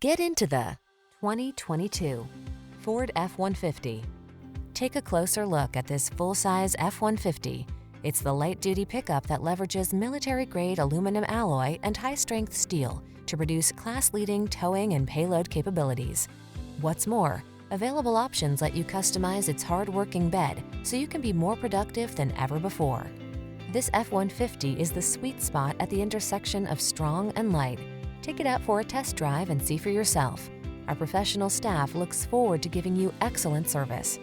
Get into the 2022 Ford F-150. Take a closer look at this full-size F-150. It's the light-duty pickup that leverages military-grade aluminum alloy and high-strength steel to produce class-leading towing and payload capabilities. What's more, available options let you customize its hard-working bed so you can be more productive than ever before. This F-150 is the sweet spot at the intersection of strong and light. Take it out for a test drive and see for yourself. Our professional staff looks forward to giving you excellent service.